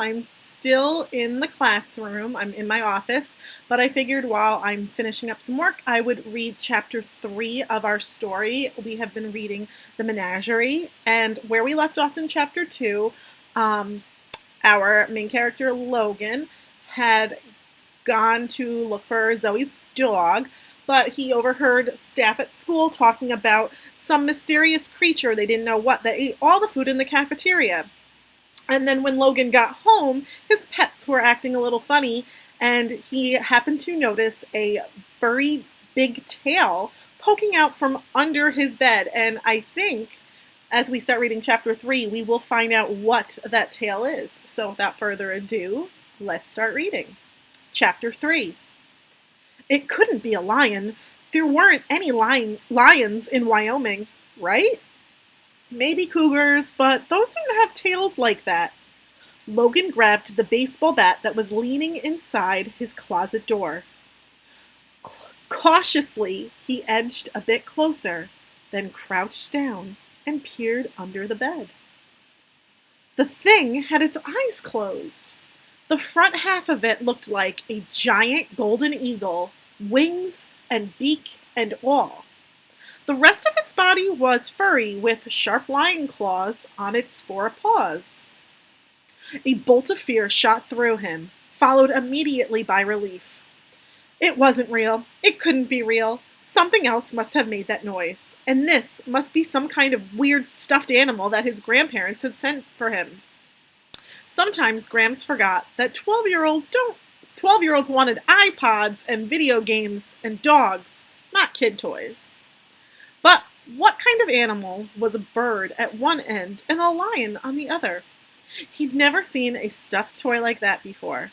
I'm still in the classroom. I'm in my office, but I figured while I'm finishing up some work, I would read chapter 3 of our story. We have been reading The Menagerie, and where we left off in chapter 2, our main character, Logan, had gone to look for Zoe's dog, but he overheard staff at school talking about some mysterious creature, they didn't know what, that ate all the food in the cafeteria. And then when Logan got home, his pets were acting a little funny, and he happened to notice a furry big tail poking out from under his bed. And I think as we start reading chapter 3, we will find out what that tail is. So without further ado, let's start reading. Chapter 3. It couldn't be a lion. There weren't any lions in Wyoming, right? Maybe cougars, but those didn't have tails like that. Logan grabbed the baseball bat that was leaning inside his closet door. Cautiously, he edged a bit closer, then crouched down and peered under the bed. The thing had its eyes closed. The front half of it looked like a giant golden eagle, wings and beak and all. The rest of its body was furry with sharp lion claws on its 4 paws. A bolt of fear shot through him, followed immediately by relief. It wasn't real. It couldn't be real. Something else must have made that noise, and this must be some kind of weird stuffed animal that his grandparents had sent for him. Sometimes Grams forgot that 12-year-olds wanted iPods and video games and dogs, not kid toys. But what kind of animal was a bird at one end and a lion on the other? He'd never seen a stuffed toy like that before.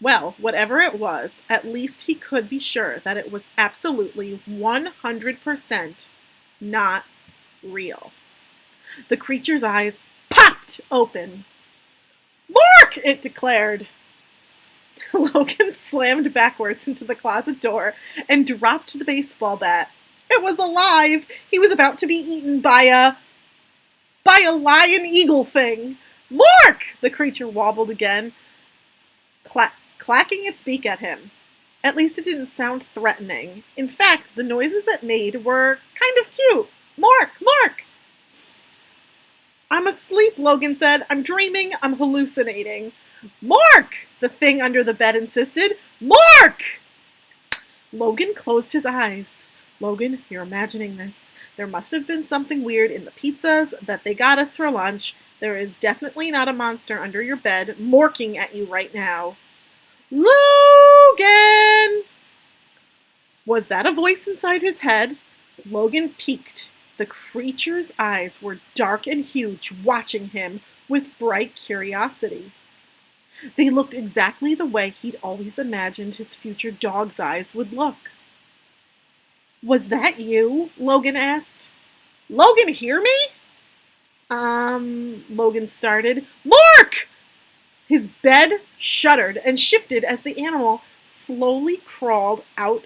Well, whatever it was, at least he could be sure that it was absolutely 100% not real. The creature's eyes popped open. "Mork!" it declared. Logan slammed backwards into the closet door and dropped the baseball bat. It was alive! He was about to be eaten by a lion eagle thing. "Mork!" the creature wobbled again, clacking its beak at him. At least it didn't sound threatening. In fact, the noises it made were kind of cute. "Mork! Mork!" "I'm asleep," Logan said. "I'm dreaming. I'm hallucinating." "Mork!" the thing under the bed insisted. "Mork!" Logan closed his eyes. "Logan, you're imagining this. There must have been something weird in the pizzas that they got us for lunch. There is definitely not a monster under your bed morking at you right now." "Logan!" Was that a voice inside his head? Logan peeked. The creature's eyes were dark and huge, watching him with bright curiosity. They looked exactly the way he'd always imagined his future dog's eyes would look. "Was that you?" Logan asked. "Logan, hear me?" Logan started. "Mork!" His bed shuddered and shifted as the animal slowly crawled out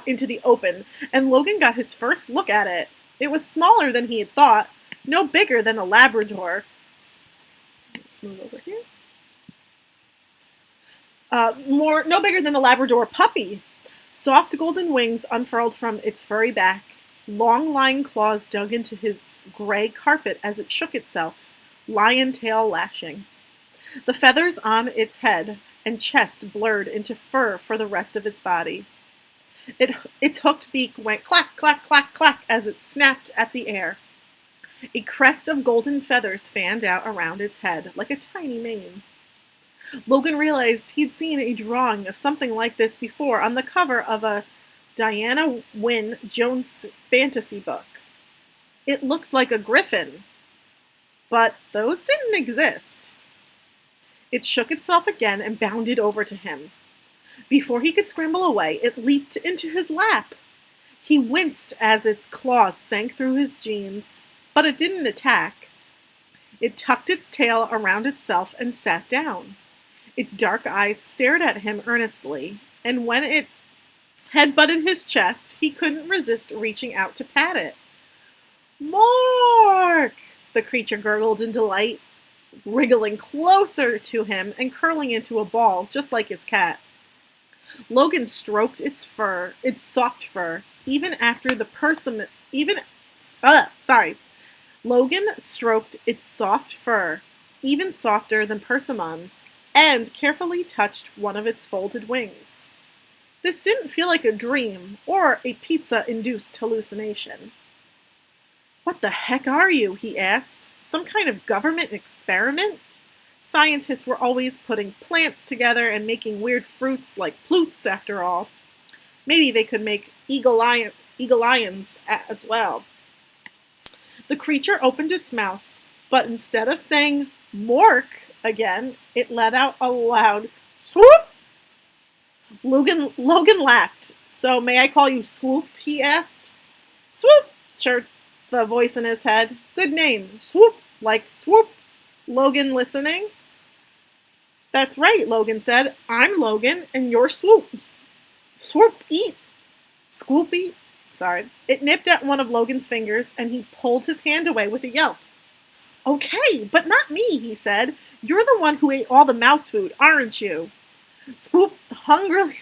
into the open, and Logan got his first look at it. It was smaller than he had thought, no bigger than a Labrador. Let's move over here. No bigger than a Labrador puppy. Soft golden wings unfurled from its furry back. Long lion claws dug into his gray carpet as it shook itself, lion tail lashing. The feathers on its head and chest blurred into fur for the rest of its body. Its hooked beak went clack, clack, clack, clack as it snapped at the air. A crest of golden feathers fanned out around its head like a tiny mane. Logan realized he'd seen a drawing of something like this before on the cover of a Diana Wynne Jones fantasy book. It looked like a griffin, but those didn't exist. It shook itself again and bounded over to him. Before he could scramble away, it leaped into his lap. He winced as its claws sank through his jeans, but it didn't attack. It tucked its tail around itself and sat down. Its dark eyes stared at him earnestly, and when it head-butted his chest, he couldn't resist reaching out to pat it. "Mork!" the creature gurgled in delight. wriggling closer to him and curling into a ball, just like his cat. Logan stroked its fur, its soft fur, even after the persimmon, Logan stroked its soft fur, even softer than Persimmon's, and carefully touched one of its folded wings. This didn't feel like a dream or a pizza-induced hallucination. "What the heck are you?" he asked. "Some kind of government experiment? Scientists were always putting plants together and making weird fruits like plutes, after all. Maybe they could make eagle lions as well." The creature opened its mouth, but instead of saying "mork" again, it let out a loud swoop. Logan laughed. "So may I call you Swoop?" he asked. "Swoop," chirped the voice in his head. "Good name. Swoop, like swoop." Logan listening. "That's right," Logan said. "I'm Logan, and you're Swoop." "Swoop, eat." "Scoop, eat." Sorry. It nipped at one of Logan's fingers, and he pulled his hand away with a yelp. "Okay, but not me," he said. "You're the one who ate all the mouse food, aren't you?" "Swoop hungry,"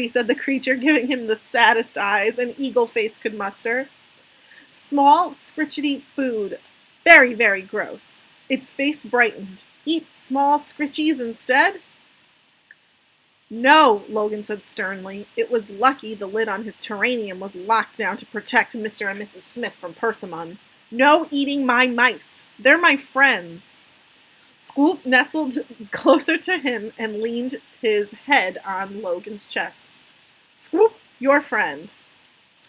said the creature, giving him the saddest eyes an eagle face could muster. "Small, scritchety food. Very, very gross." Its face brightened. "Eat small scritchies instead?" "No," Logan said sternly. It was lucky the lid on his terrarium was locked down to protect Mr. and Mrs. Smith from Persimmon. "No eating my mice. They're my friends." Scoop nestled closer to him and leaned his head on Logan's chest. "Scoop, your friend."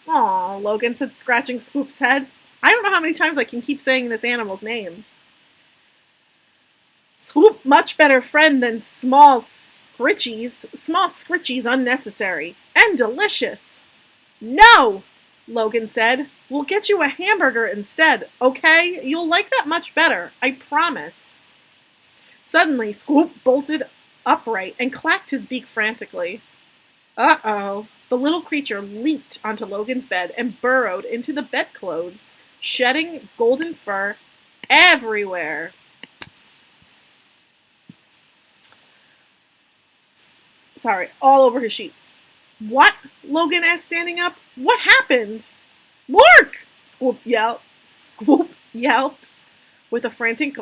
"Aw," Logan said, scratching Scoop's head. "I don't know how many times I can keep saying this animal's name." "Scoop, much better friend than small scritchies. Small scritchies unnecessary. And delicious." "No," Logan said. "We'll get you a hamburger instead, okay? You'll like that much better, I promise." Suddenly, Scoop bolted upright and clacked his beak frantically. Uh-oh. The little creature leaped onto Logan's bed and burrowed into the bedclothes, shedding golden fur everywhere. All over his sheets. "What?" Logan asked, standing up. "What happened?" "Mork!" Scoop yelped. With a frantic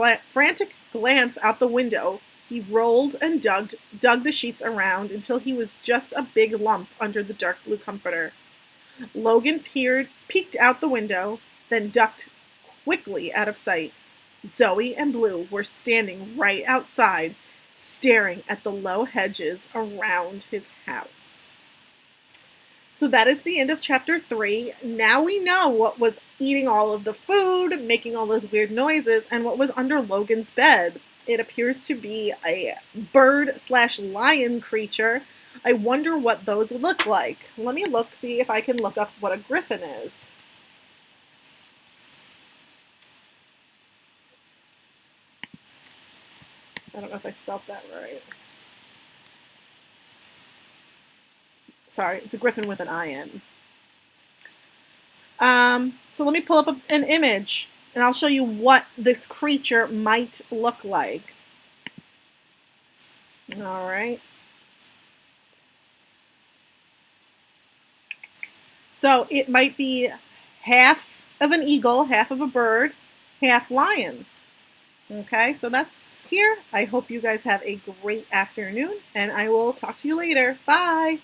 glance out the window, he rolled and dug the sheets around until he was just a big lump under the dark blue comforter. Logan peeked out the window, then ducked quickly out of sight. Zoe and Blue were standing right outside, staring at the low hedges around his house. So that is the end of chapter 3. Now we know what was eating all of the food, making all those weird noises, and what was under Logan's bed. It appears to be a bird/lion creature. I wonder what those look like. Let me see if I can look up what a griffin is. I don't know if I spelled that right. Sorry, it's a griffin with an I-N. So let me pull up an image, and I'll show you what this creature might look like. All right. So it might be half of an eagle, half of a bird, half lion. Okay, so that's here. I hope you guys have a great afternoon, and I will talk to you later. Bye.